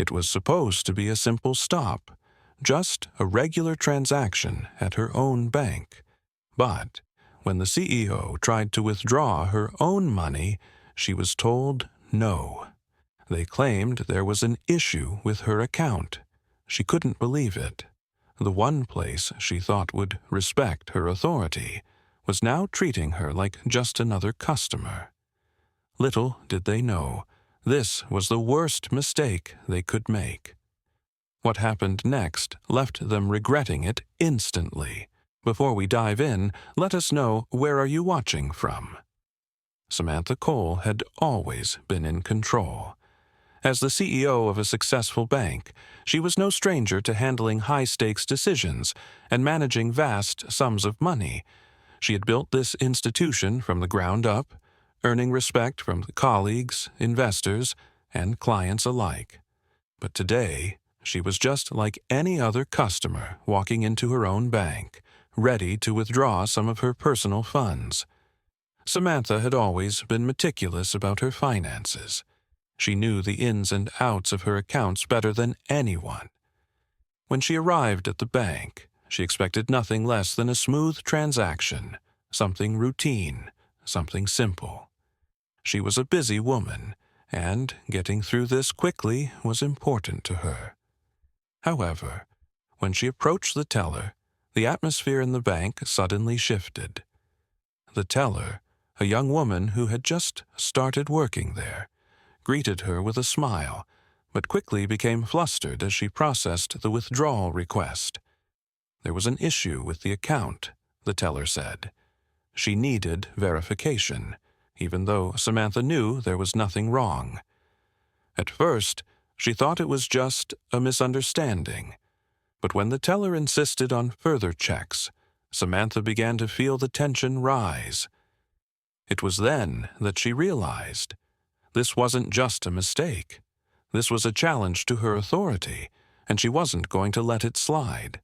It was supposed to be a simple stop, just a regular transaction at her own bank. But when the CEO tried to withdraw her own money, she was told no. They claimed there was an issue with her account. She couldn't believe it. The one place she thought would respect her authority was now treating her like just another customer. Little did they know, this was the worst mistake they could make. What happened next left them regretting it instantly. Before we dive in, let us know, where are you watching from? Samantha Cole had always been in control. As the CEO of a successful bank, she was no stranger to handling high-stakes decisions and managing vast sums of money. She had built this institution from the ground up, earning respect from colleagues, investors, and clients alike. But today, she was just like any other customer walking into her own bank, ready to withdraw some of her personal funds. Samantha had always been meticulous about her finances. She knew the ins and outs of her accounts better than anyone. When she arrived at the bank, she expected nothing less than a smooth transaction, something routine, something simple. She was a busy woman, and getting through this quickly was important to her. However, when she approached the teller, the atmosphere in the bank suddenly shifted. The teller, a young woman who had just started working there, greeted her with a smile, but quickly became flustered as she processed the withdrawal request. There was an issue with the account, the teller said. She needed verification, even though Samantha knew there was nothing wrong. At first, she thought it was just a misunderstanding, but when the teller insisted on further checks, Samantha began to feel the tension rise. It was then that she realized this wasn't just a mistake. This was a challenge to her authority, and she wasn't going to let it slide.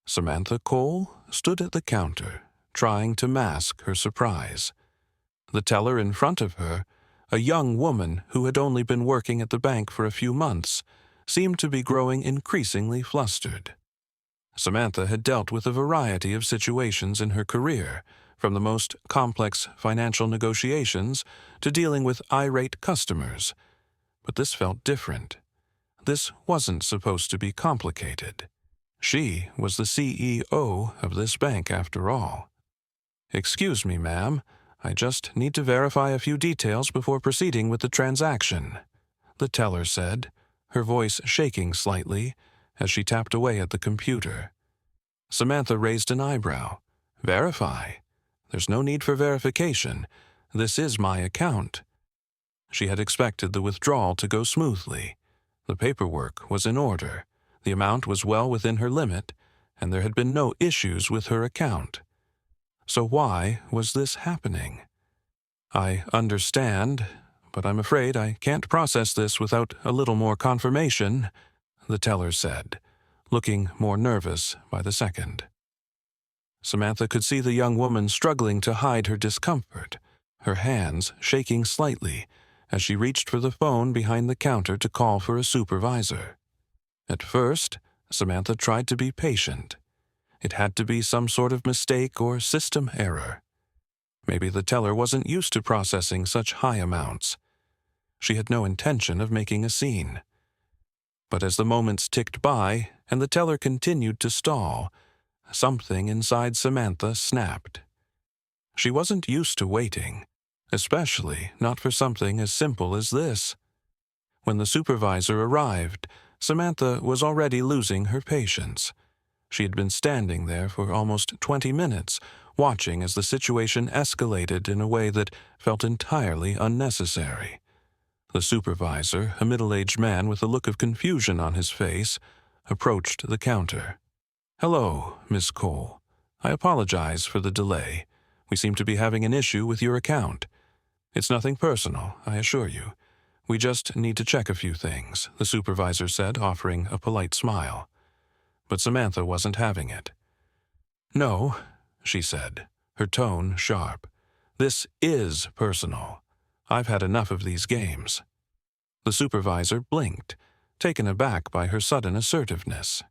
Samantha Cole stood at the counter, trying to mask her surprise. The teller in front of her, a young woman who had only been working at the bank for a few months, seemed to be growing increasingly flustered. Samantha had dealt with a variety of situations in her career, from the most complex financial negotiations to dealing with irate customers. But this felt different. This wasn't supposed to be complicated. She was the CEO of this bank after all. "Excuse me, ma'am. I just need to verify a few details before proceeding with the transaction," the teller said, her voice shaking slightly as she tapped away at the computer. Samantha raised an eyebrow. "Verify? There's no need for verification. This is my account." She had expected the withdrawal to go smoothly. The paperwork was in order, the amount was well within her limit, and there had been no issues with her account. So why was this happening? "I understand, but I'm afraid I can't process this without a little more confirmation," the teller said, looking more nervous by the second. Samantha could see the young woman struggling to hide her discomfort, her hands shaking slightly as she reached for the phone behind the counter to call for a supervisor. At first, Samantha tried to be patient. It had to be some sort of mistake or system error. Maybe the teller wasn't used to processing such high amounts. She had no intention of making a scene. But as the moments ticked by and the teller continued to stall, something inside Samantha snapped. She wasn't used to waiting, especially not for something as simple as this. When the supervisor arrived, Samantha was already losing her patience. She had been standing there for almost 20 minutes, watching as the situation escalated in a way that felt entirely unnecessary. The supervisor, a middle-aged man with a look of confusion on his face, approached the counter. "Hello, Miss Cole. I apologize for the delay. We seem to be having an issue with your account. It's nothing personal, I assure you. We just need to check a few things," the supervisor said, offering a polite smile. But Samantha wasn't having it. "No," she said, her tone sharp. "This is personal. I've had enough of these games." The supervisor blinked, taken aback by her sudden assertiveness.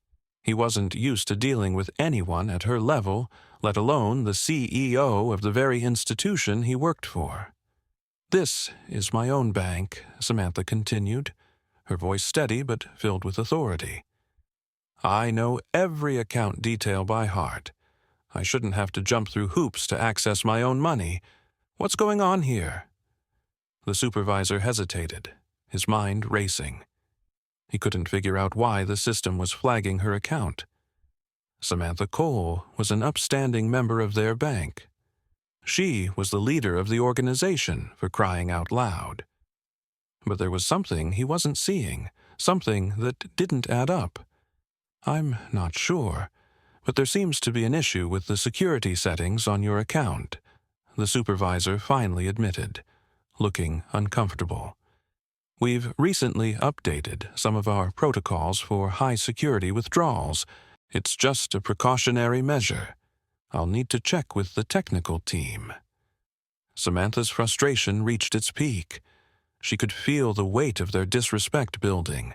He wasn't used to dealing with anyone at her level, let alone the CEO of the very institution he worked for. "This is my own bank," Samantha continued, her voice steady but filled with authority. "I know every account detail by heart. I shouldn't have to jump through hoops to access my own money. What's going on here?" The supervisor hesitated, his mind racing. He couldn't figure out why the system was flagging her account. Samantha Cole was an upstanding member of their bank. She was the leader of the organization, for crying out loud. But there was something he wasn't seeing, something that didn't add up. "I'm not sure, but there seems to be an issue with the security settings on your account," the supervisor finally admitted, looking uncomfortable. "We've recently updated some of our protocols for high-security withdrawals. It's just a precautionary measure. I'll need to check with the technical team." Samantha's frustration reached its peak. She could feel the weight of their disrespect building,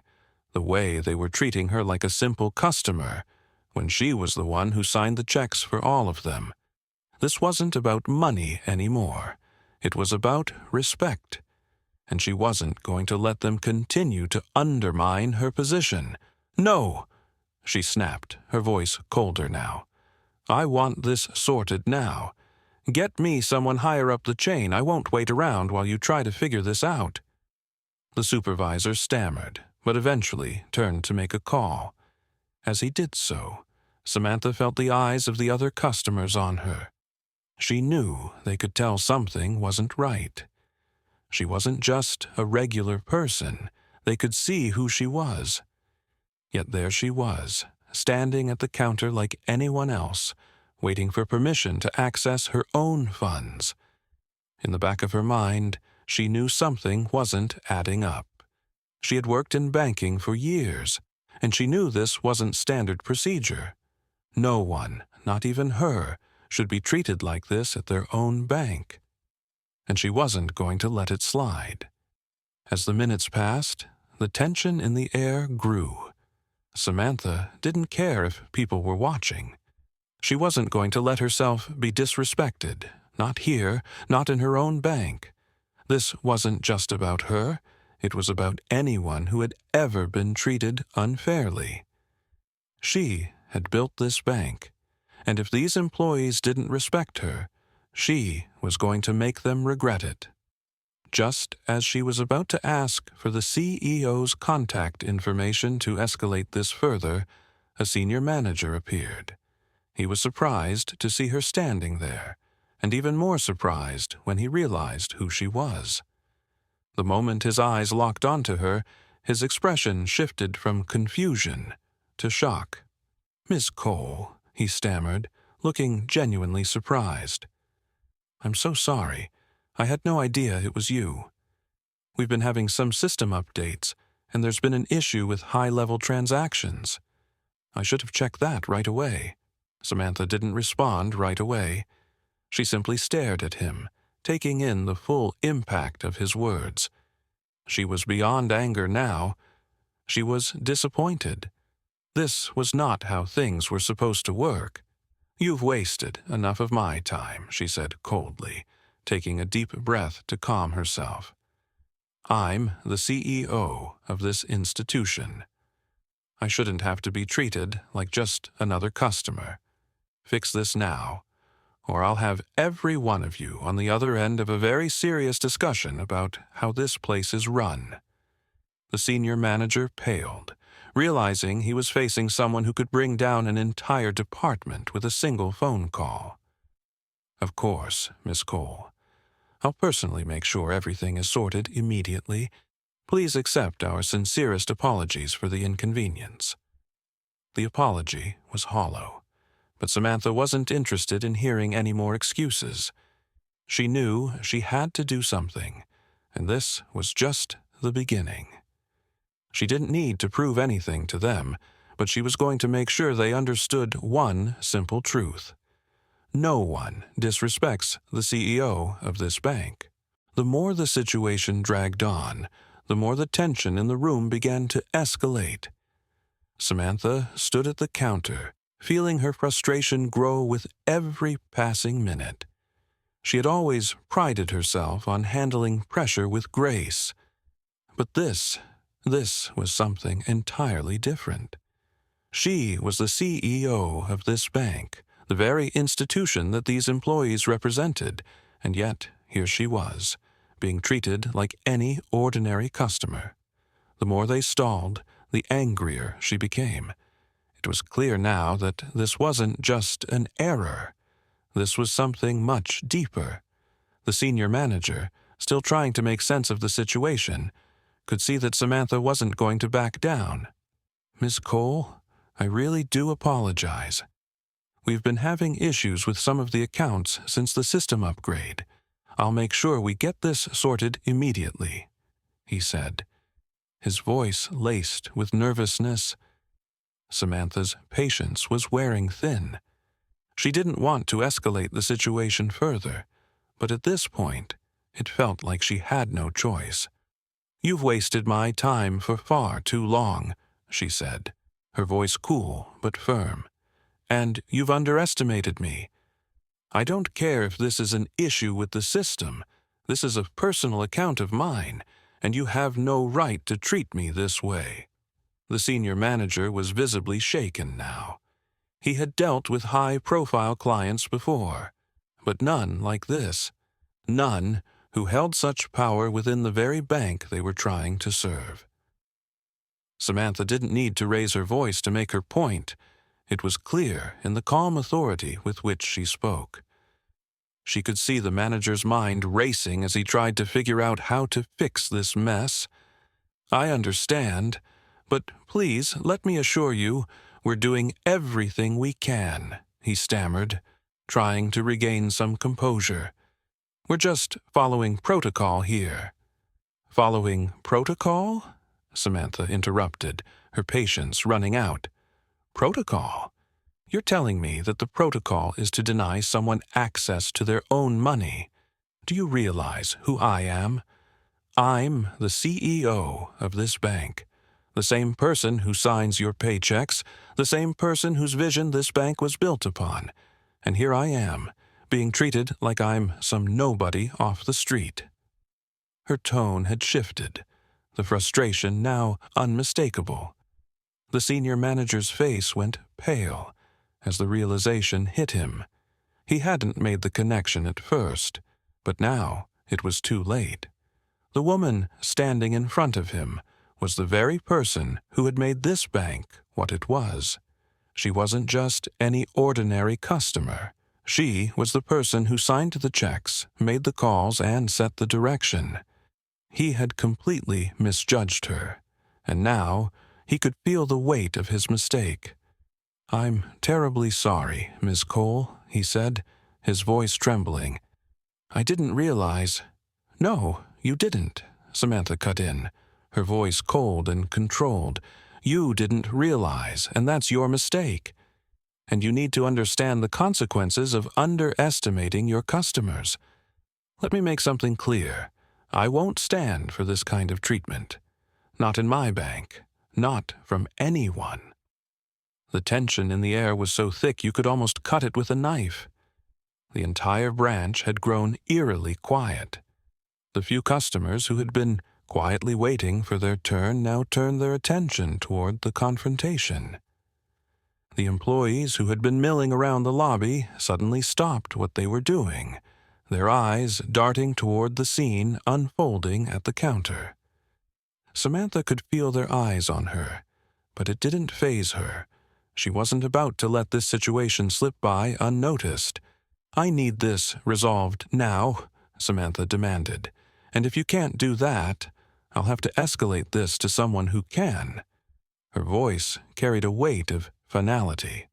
the way they were treating her like a simple customer, when she was the one who signed the checks for all of them. This wasn't about money anymore. It was about respect. And she wasn't going to let them continue to undermine her position. "No!" she snapped, her voice colder now. "I want this sorted now. Get me someone higher up the chain. I won't wait around while you try to figure this out." The supervisor stammered, but eventually turned to make a call. As he did so, Samantha felt the eyes of the other customers on her. She knew they could tell something wasn't right. She wasn't just a regular person. They could see who she was. Yet there she was, standing at the counter like anyone else, waiting for permission to access her own funds. In the back of her mind, she knew something wasn't adding up. She had worked in banking for years, and she knew this wasn't standard procedure. No one, not even her, should be treated like this at their own bank. And she wasn't going to let it slide. As the minutes passed, the tension in the air grew. Samantha didn't care if people were watching. She wasn't going to let herself be disrespected, not here, not in her own bank. This wasn't just about her. It was about anyone who had ever been treated unfairly. She had built this bank, and if these employees didn't respect her, she was going to make them regret it. Just as she was about to ask for the CEO's contact information to escalate this further, a senior manager appeared. He was surprised to see her standing there, and even more surprised when he realized who she was. The moment his eyes locked onto her, his expression shifted from confusion to shock. "Miss Cole," he stammered, looking genuinely surprised. "I'm so sorry. I had no idea it was you. We've been having some system updates, and there's been an issue with high-level transactions. I should have checked that right away." Samantha didn't respond right away. She simply stared at him, taking in the full impact of his words. She was beyond anger now. She was disappointed. This was not how things were supposed to work. "You've wasted enough of my time," she said coldly, taking a deep breath to calm herself. "I'm the CEO of this institution. I shouldn't have to be treated like just another customer. Fix this now, or I'll have every one of you on the other end of a very serious discussion about how this place is run." The senior manager paled, realizing he was facing someone who could bring down an entire department with a single phone call. "Of course, Miss Cole. I'll personally make sure everything is sorted immediately. Please accept our sincerest apologies for the inconvenience." The apology was hollow, but Samantha wasn't interested in hearing any more excuses. She knew she had to do something, and this was just the beginning. She didn't need to prove anything to them, but she was going to make sure they understood one simple truth. No one disrespects the CEO of this bank. The more the situation dragged on, the more the tension in the room began to escalate. Samantha stood at the counter, feeling her frustration grow with every passing minute. She had always prided herself on handling pressure with grace. But this was something entirely different. She was the CEO of this bank, the very institution that these employees represented, and yet here she was, being treated like any ordinary customer. The more they stalled, the angrier she became. It was clear now that this wasn't just an error. This was something much deeper. The senior manager, still trying to make sense of the situation, could see that Samantha wasn't going to back down. "Miss Cole, I really do apologize. We've been having issues with some of the accounts since the system upgrade. I'll make sure we get this sorted immediately," he said, his voice laced with nervousness. Samantha's patience was wearing thin. She didn't want to escalate the situation further, but at this point, it felt like she had no choice. "You've wasted my time for far too long," she said, her voice cool but firm. "And you've underestimated me. I don't care if this is an issue with the system. This is a personal account of mine, and you have no right to treat me this way." The senior manager was visibly shaken now. He had dealt with high-profile clients before, but none like this. None who held such power within the very bank they were trying to serve. Samantha didn't need to raise her voice to make her point. It was clear in the calm authority with which she spoke. She could see the manager's mind racing as he tried to figure out how to fix this mess. "I understand, but please let me assure you we're doing everything we can," he stammered, trying to regain some composure. "We're just following protocol here." "Following protocol?" Samantha interrupted, her patience running out. "Protocol? You're telling me that the protocol is to deny someone access to their own money. Do you realize who I am? I'm the CEO of this bank, the same person who signs your paychecks, the same person whose vision this bank was built upon. And here I am, being treated like I'm some nobody off the street." Her tone had shifted, the frustration now unmistakable. The senior manager's face went pale as the realization hit him. He hadn't made the connection at first, but now it was too late. The woman standing in front of him was the very person who had made this bank what it was. She wasn't just any ordinary customer. She was the person who signed the checks, made the calls, and set the direction. He had completely misjudged her, and now he could feel the weight of his mistake. "I'm terribly sorry, Miss Cole," he said, his voice trembling. "I didn't realize—" "No, you didn't," Samantha cut in, her voice cold and controlled. "You didn't realize, and that's your mistake. And you need to understand the consequences of underestimating your customers. Let me make something clear. I won't stand for this kind of treatment. Not in my bank. Not from anyone." The tension in the air was so thick you could almost cut it with a knife. The entire branch had grown eerily quiet. The few customers who had been quietly waiting for their turn now turned their attention toward the confrontation. The employees who had been milling around the lobby suddenly stopped what they were doing, their eyes darting toward the scene unfolding at the counter. Samantha could feel their eyes on her, but it didn't faze her. She wasn't about to let this situation slip by unnoticed. "I need this resolved now," Samantha demanded. "And if you can't do that, I'll have to escalate this to someone who can." Her voice carried a weight of finality.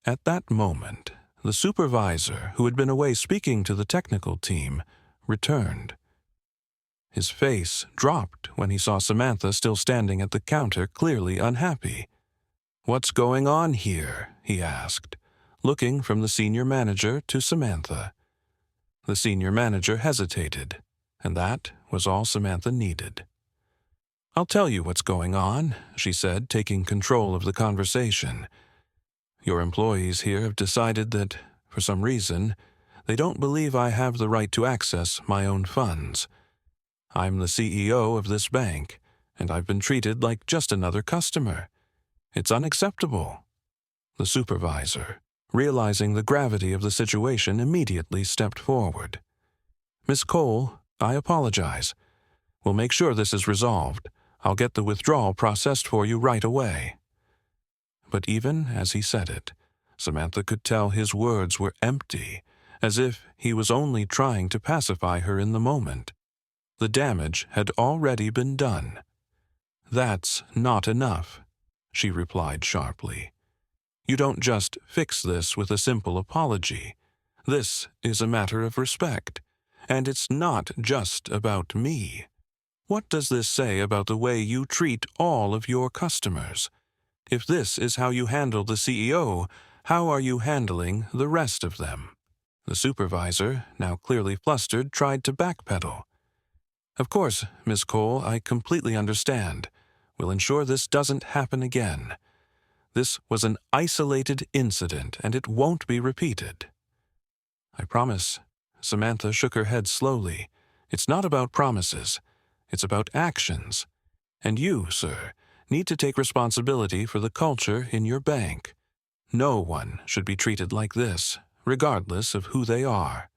At that moment, the supervisor, who had been away speaking to the technical team, returned. His face dropped when he saw Samantha still standing at the counter, clearly unhappy. "What's going on here?" he asked, looking from the senior manager to Samantha. The senior manager hesitated, and that was all Samantha needed. "I'll tell you what's going on," she said, taking control of the conversation. "Your employees here have decided that, for some reason, they don't believe I have the right to access my own funds. I'm the CEO of this bank, and I've been treated like just another customer. It's unacceptable." The supervisor, realizing the gravity of the situation, immediately stepped forward. "Miss Cole, I apologize. We'll make sure this is resolved. I'll get the withdrawal processed for you right away." But even as he said it, Samantha could tell his words were empty, as if he was only trying to pacify her in the moment. The damage had already been done. "That's not enough," she replied sharply. "You don't just fix this with a simple apology. This is a matter of respect, and it's not just about me. What does this say about the way you treat all of your customers? If this is how you handle the CEO, how are you handling the rest of them?" The supervisor, now clearly flustered, tried to backpedal. "Of course, Miss Cole, I completely understand. We'll ensure this doesn't happen again. This was an isolated incident, and it won't be repeated." "I promise." Samantha shook her head slowly. "It's not about promises. It's about actions. And you, sir, need to take responsibility for the culture in your bank. No one should be treated like this, regardless of who they are.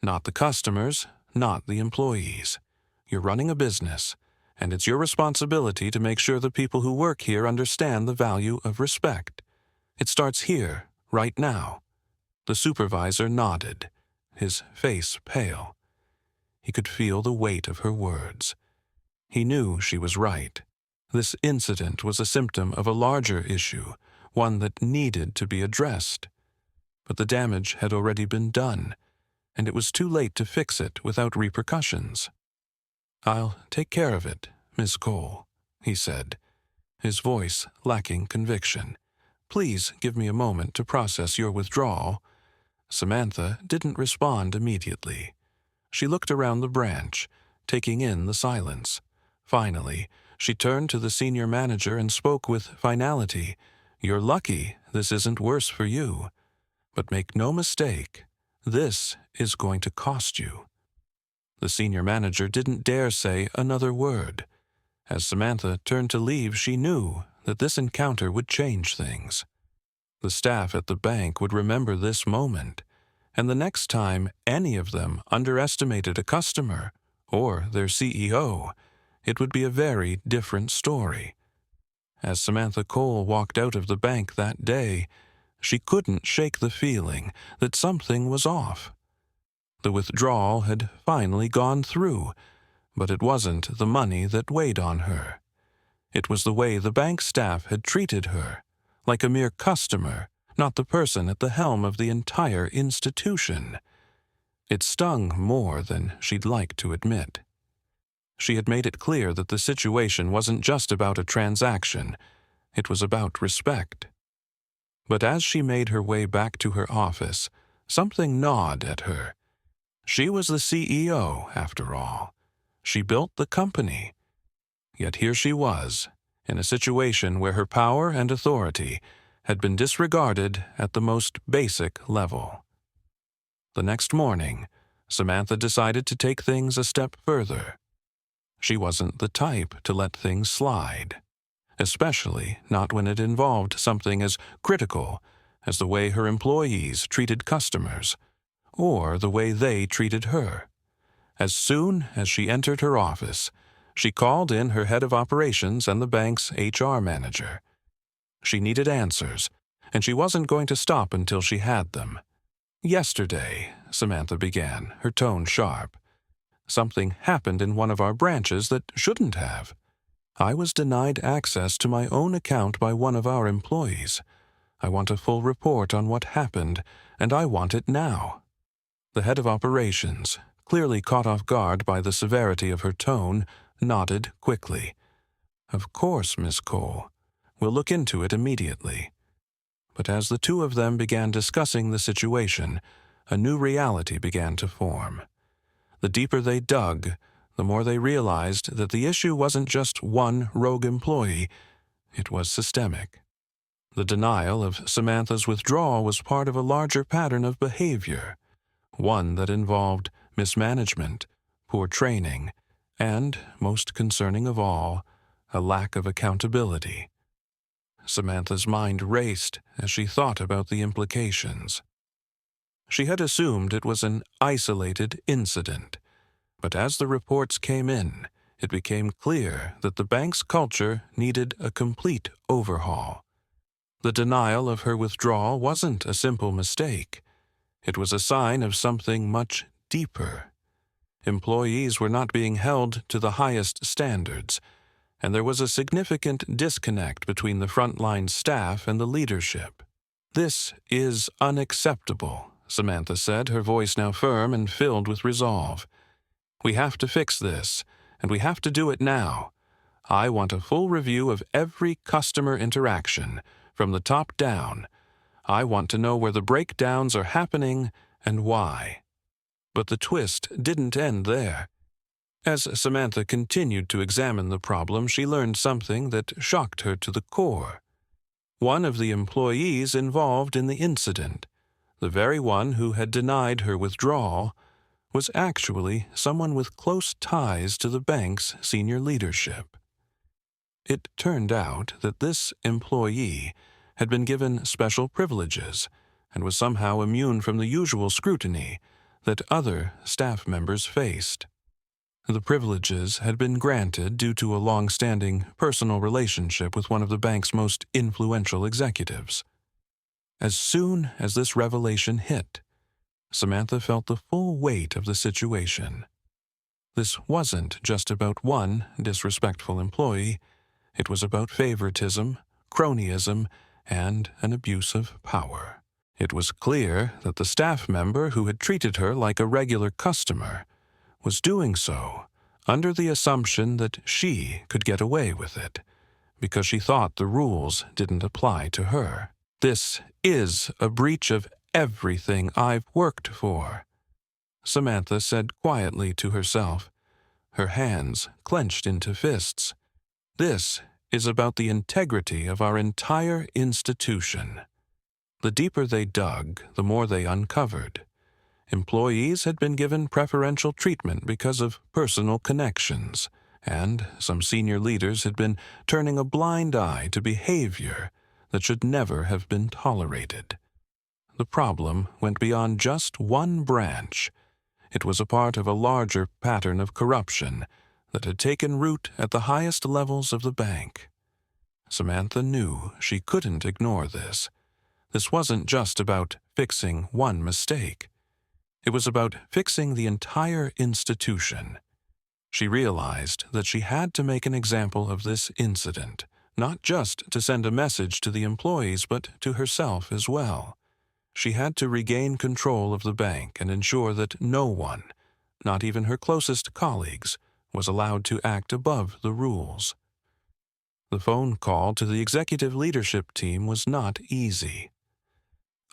Not the customers, not the employees. You're running a business, and it's your responsibility to make sure the people who work here understand the value of respect. It starts here, right now." The supervisor nodded, his face pale. He could feel the weight of her words. He knew she was right. This incident was a symptom of a larger issue, one that needed to be addressed. But the damage had already been done, and it was too late to fix it without repercussions. "I'll take care of it, Miss Cole," he said, his voice lacking conviction. "Please give me a moment to process your withdrawal." Samantha didn't respond immediately. She looked around the branch, taking in the silence. Finally, she turned to the senior manager and spoke with finality. "You're lucky this isn't worse for you. But make no mistake, this is going to cost you." The senior manager didn't dare say another word. As Samantha turned to leave, she knew that this encounter would change things. The staff at the bank would remember this moment, and the next time any of them underestimated a customer or their CEO, it would be a very different story. As Samantha Cole walked out of the bank that day, she couldn't shake the feeling that something was off. The withdrawal had finally gone through, but it wasn't the money that weighed on her. It was the way the bank staff had treated her, like a mere customer, not the person at the helm of the entire institution. It stung more than she'd like to admit. She had made it clear that the situation wasn't just about a transaction, it was about respect. But as she made her way back to her office, something gnawed at her. She was the CEO, after all. She built the company. Yet here she was, in a situation where her power and authority had been disregarded at the most basic level. The next morning, Samantha decided to take things a step further. She wasn't the type to let things slide, especially not when it involved something as critical as the way her employees treated customers, or the way they treated her. As soon as she entered her office, she called in her head of operations and the bank's HR manager. She needed answers, and she wasn't going to stop until she had them. "Yesterday," Samantha began, her tone sharp, "something happened in one of our branches that shouldn't have. I was denied access to my own account by one of our employees. I want a full report on what happened, and I want it now." The head of operations, clearly caught off guard by the severity of her tone, nodded quickly. "Of course, Miss Cole. We'll look into it immediately." But as the two of them began discussing the situation, a new reality began to form. The deeper they dug, the more they realized that the issue wasn't just one rogue employee, it was systemic. The denial of Samantha's withdrawal was part of a larger pattern of behavior, one that involved mismanagement, poor training, and, most concerning of all, a lack of accountability. Samantha's mind raced as she thought about the implications. She had assumed it was an isolated incident, but as the reports came in, it became clear that the bank's culture needed a complete overhaul. The denial of her withdrawal wasn't a simple mistake. It was a sign of something much deeper. Employees were not being held to the highest standards, and there was a significant disconnect between the frontline staff and the leadership. "This is unacceptable," Samantha said, her voice now firm and filled with resolve. "We have to fix this, and we have to do it now. I want a full review of every customer interaction, from the top down. I want to know where the breakdowns are happening and why." But the twist didn't end there. As Samantha continued to examine the problem, she learned something that shocked her to the core. One of the employees involved in the incident, the very one who had denied her withdrawal, was actually someone with close ties to the bank's senior leadership. It turned out that this employee had been given special privileges and was somehow immune from the usual scrutiny that other staff members faced. The privileges had been granted due to a long-standing personal relationship with one of the bank's most influential executives. As soon as this revelation hit, Samantha felt the full weight of the situation. This wasn't just about one disrespectful employee. It was about favoritism, cronyism, and an abuse of power. It was clear that the staff member who had treated her like a regular customer was doing so under the assumption that she could get away with it, because she thought the rules didn't apply to her. "This is a breach of everything I've worked for," Samantha said quietly to herself, her hands clenched into fists. "This is about the integrity of our entire institution." The deeper they dug, the more they uncovered. Employees had been given preferential treatment because of personal connections, and some senior leaders had been turning a blind eye to behavior that should never have been tolerated. The problem went beyond just one branch. It was a part of a larger pattern of corruption that had taken root at the highest levels of the bank. Samantha knew she couldn't ignore this. This wasn't just about fixing one mistake. It was about fixing the entire institution. She realized that she had to make an example of this incident, not just to send a message to the employees, but to herself as well. She had to regain control of the bank and ensure that no one, not even her closest colleagues, was allowed to act above the rules. The phone call to the executive leadership team was not easy.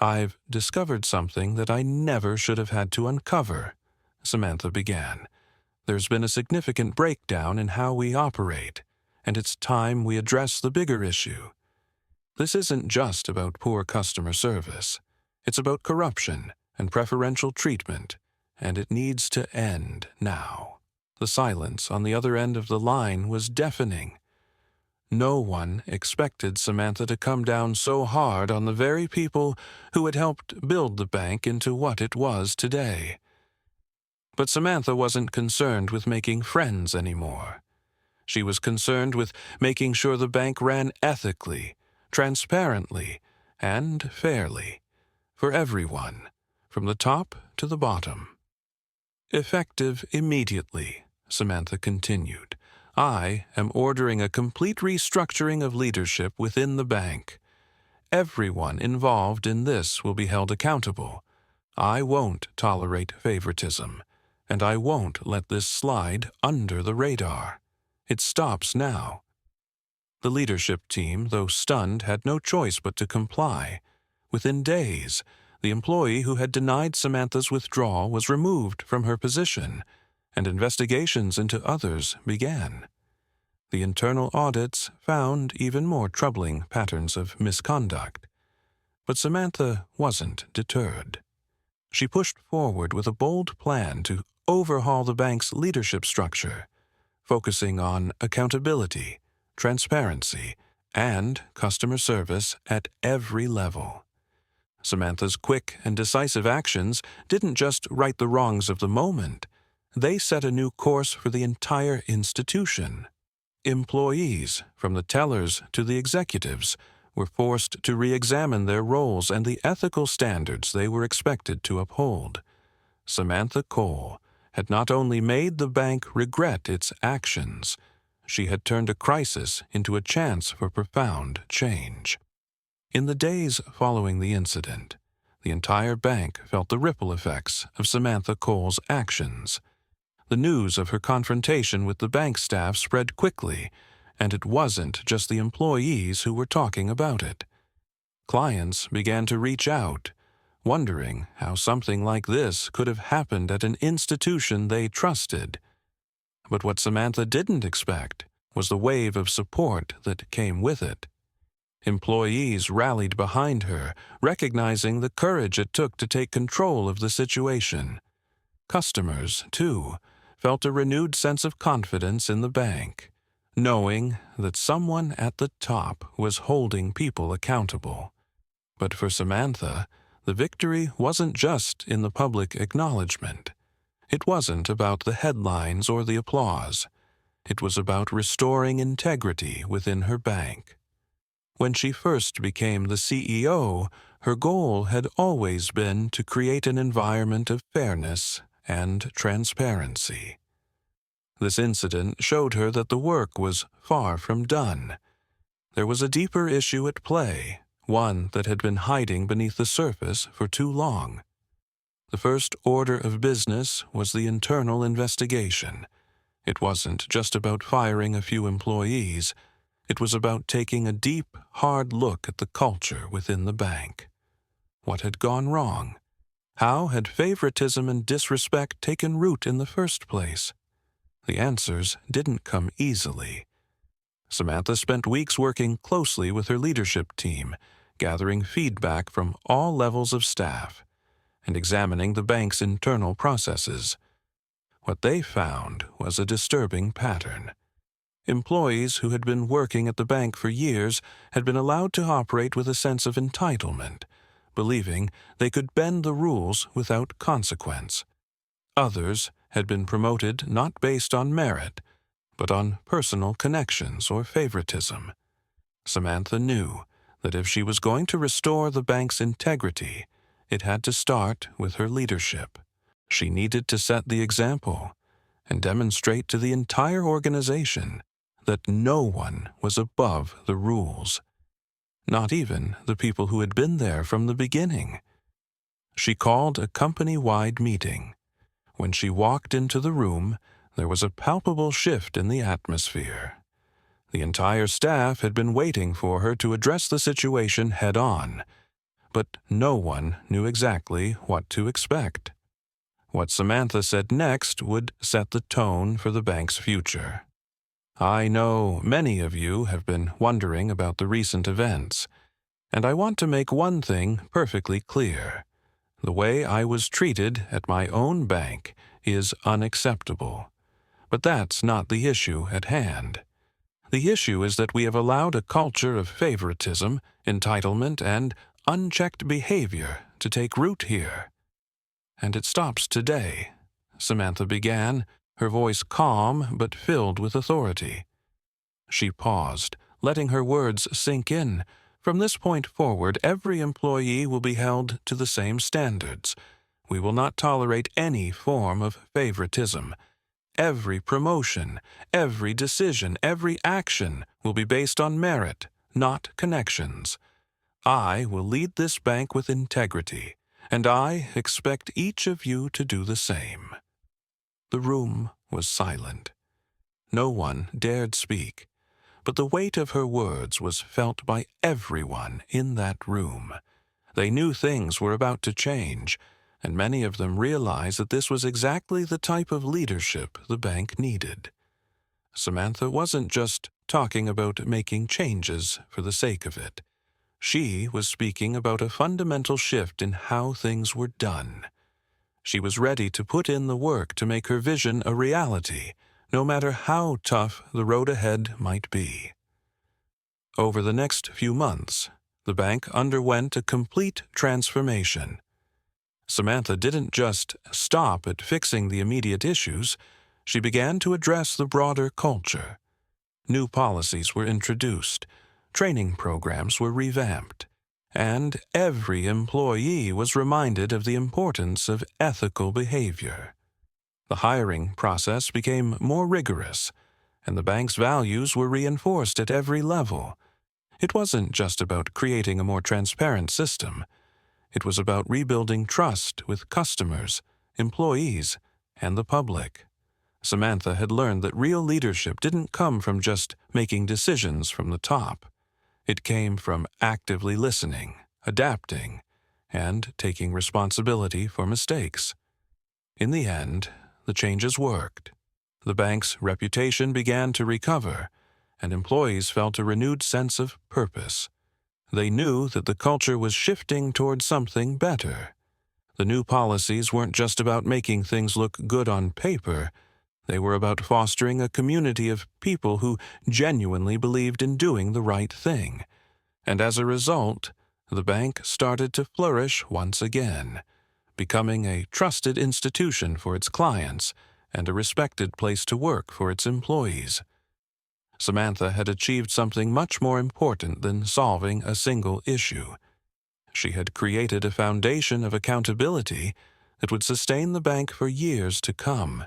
"I've discovered something that I never should have had to uncover," Samantha began. "There's been a significant breakdown in how we operate, and it's time we address the bigger issue. This isn't just about poor customer service. It's about corruption and preferential treatment, and it needs to end now." The silence on the other end of the line was deafening. No one expected Samantha to come down so hard on the very people who had helped build the bank into what it was today. But Samantha wasn't concerned with making friends anymore. She was concerned with making sure the bank ran ethically, transparently, and fairly, for everyone, from the top to the bottom. "Effective immediately," Samantha continued, "I am ordering a complete restructuring of leadership within the bank. Everyone involved in this will be held accountable. I won't tolerate favoritism, and I won't let this slide under the radar. It stops now." The leadership team, though stunned, had no choice but to comply. Within days, the employee who had denied Samantha's withdrawal was removed from her position, and investigations into others began. The internal audits found even more troubling patterns of misconduct. But Samantha wasn't deterred. She pushed forward with a bold plan to overhaul the bank's leadership structure, focusing on accountability, transparency, and customer service at every level. Samantha's quick and decisive actions didn't just right the wrongs of the moment. They set a new course for the entire institution. Employees, from the tellers to the executives, were forced to re-examine their roles and the ethical standards they were expected to uphold. Samantha Cole had not only made the bank regret its actions, she had turned a crisis into a chance for profound change. In the days following the incident, the entire bank felt the ripple effects of Samantha Cole's actions. The news of her confrontation with the bank staff spread quickly, and it wasn't just the employees who were talking about it. Clients began to reach out, wondering how something like this could have happened at an institution they trusted. But what Samantha didn't expect was the wave of support that came with it. Employees rallied behind her, recognizing the courage it took to take control of the situation. Customers, too, felt a renewed sense of confidence in the bank, knowing that someone at the top was holding people accountable. But for Samantha, the victory wasn't just in the public acknowledgement. It wasn't about the headlines or the applause. It was about restoring integrity within her bank. When she first became the CEO, her goal had always been to create an environment of fairness and transparency. This incident showed her that the work was far from done. There was a deeper issue at play, one that had been hiding beneath the surface for too long. The first order of business was the internal investigation. It wasn't just about firing a few employees. It was about taking a deep, hard look at the culture within the bank. What had gone wrong? How had favoritism and disrespect taken root in the first place? The answers didn't come easily. Samantha spent weeks working closely with her leadership team, gathering feedback from all levels of staff, and examining the bank's internal processes. What they found was a disturbing pattern. Employees who had been working at the bank for years had been allowed to operate with a sense of entitlement, believing they could bend the rules without consequence. Others had been promoted not based on merit, but on personal connections or favoritism. Samantha knew that if she was going to restore the bank's integrity, it had to start with her leadership. She needed to set the example and demonstrate to the entire organization that no one was above the rules, not even the people who had been there from the beginning. She called a company-wide meeting. When she walked into the room, there was a palpable shift in the atmosphere. The entire staff had been waiting for her to address the situation head-on, but no one knew exactly what to expect. What Samantha said next would set the tone for the bank's future. I know many of you have been wondering about the recent events, and I want to make one thing perfectly clear. The way I was treated at my own bank is unacceptable. But that's not the issue at hand. The issue is that we have allowed a culture of favoritism, entitlement, and unchecked behavior to take root here. And it stops today, Samantha began, her voice calm but filled with authority. She paused, letting her words sink in. From this point forward, every employee will be held to the same standards. We will not tolerate any form of favoritism. Every promotion, every decision, every action will be based on merit, not connections. I will lead this bank with integrity, and I expect each of you to do the same. The room was silent. No one dared speak, but the weight of her words was felt by everyone in that room. They knew things were about to change, and many of them realized that this was exactly the type of leadership the bank needed. Samantha wasn't just talking about making changes for the sake of it. She was speaking about a fundamental shift in how things were done. She was ready to put in the work to make her vision a reality, no matter how tough the road ahead might be. Over the next few months, the bank underwent a complete transformation. Samantha didn't just stop at fixing the immediate issues. She began to address the broader culture. New policies were introduced, training programs were revamped, and every employee was reminded of the importance of ethical behavior. The hiring process became more rigorous, and the bank's values were reinforced at every level. It wasn't just about creating a more transparent system. It was about rebuilding trust with customers, employees, and the public. Samantha had learned that real leadership didn't come from just making decisions from the top. It came from actively listening, adapting, and taking responsibility for mistakes. In the end, the changes worked. The bank's reputation began to recover, and employees felt a renewed sense of purpose. They knew that the culture was shifting toward something better. The new policies weren't just about making things look good on paper. They were about fostering a community of people who genuinely believed in doing the right thing. And as a result, the bank started to flourish once again, becoming a trusted institution for its clients and a respected place to work for its employees. Samantha had achieved something much more important than solving a single issue. She had created a foundation of accountability that would sustain the bank for years to come.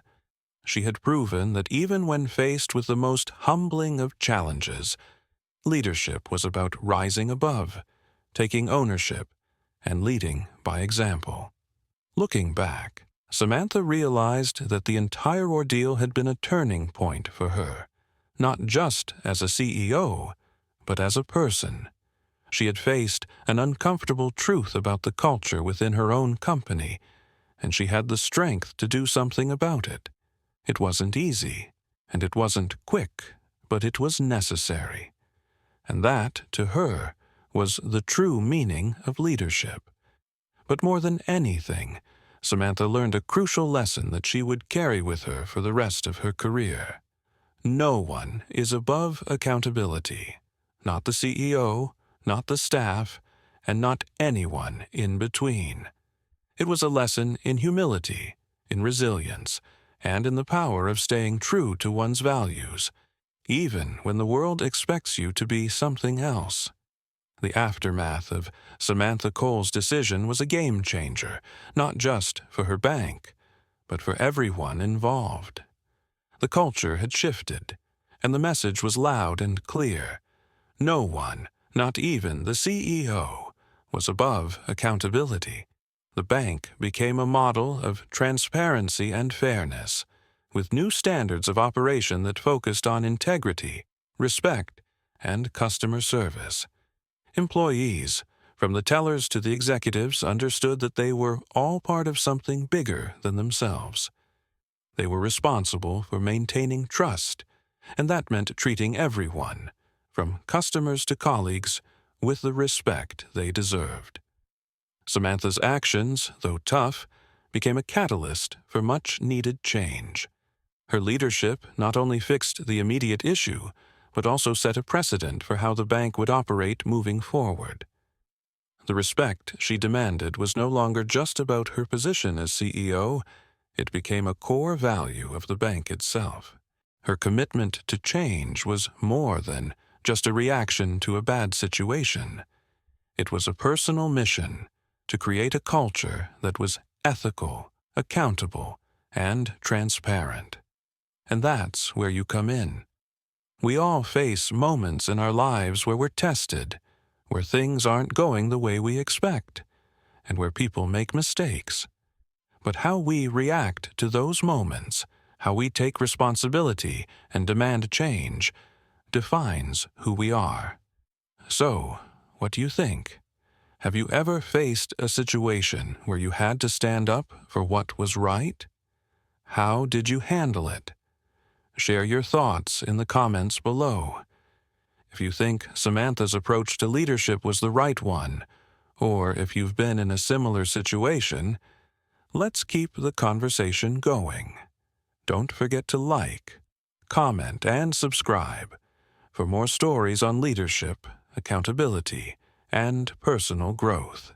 She had proven that even when faced with the most humbling of challenges, leadership was about rising above, taking ownership, and leading by example. Looking back, Samantha realized that the entire ordeal had been a turning point for her, not just as a CEO, but as a person. She had faced an uncomfortable truth about the culture within her own company, and she had the strength to do something about it. It wasn't easy, and it wasn't quick, but it was necessary. And that, to her, was the true meaning of leadership. But more than anything, Samantha learned a crucial lesson that she would carry with her for the rest of her career. No one is above accountability, not the CEO, not the staff, and not anyone in between. It was a lesson in humility, in resilience, and in the power of staying true to one's values, even when the world expects you to be something else. The aftermath of Samantha Cole's decision was a game changer, not just for her bank, but for everyone involved. The culture had shifted, and the message was loud and clear. No one, not even the CEO, was above accountability. The bank became a model of transparency and fairness, with new standards of operation that focused on integrity, respect, and customer service. Employees, from the tellers to the executives, understood that they were all part of something bigger than themselves. They were responsible for maintaining trust, and that meant treating everyone, from customers to colleagues, with the respect they deserved. Samantha's actions, though tough, became a catalyst for much-needed change. Her leadership not only fixed the immediate issue, but also set a precedent for how the bank would operate moving forward. The respect she demanded was no longer just about her position as CEO. It became a core value of the bank itself. Her commitment to change was more than just a reaction to a bad situation. It was a personal mission to create a culture that was ethical, accountable, and transparent. And that's where you come in. We all face moments in our lives where we're tested, where things aren't going the way we expect, and where people make mistakes. But how we react to those moments, how we take responsibility and demand change, defines who we are. So, what do you think? Have you ever faced a situation where you had to stand up for what was right? How did you handle it? Share your thoughts in the comments below. If you think Samantha's approach to leadership was the right one, or if you've been in a similar situation, let's keep the conversation going. Don't forget to like, comment, and subscribe for more stories on leadership, accountability, and personal growth.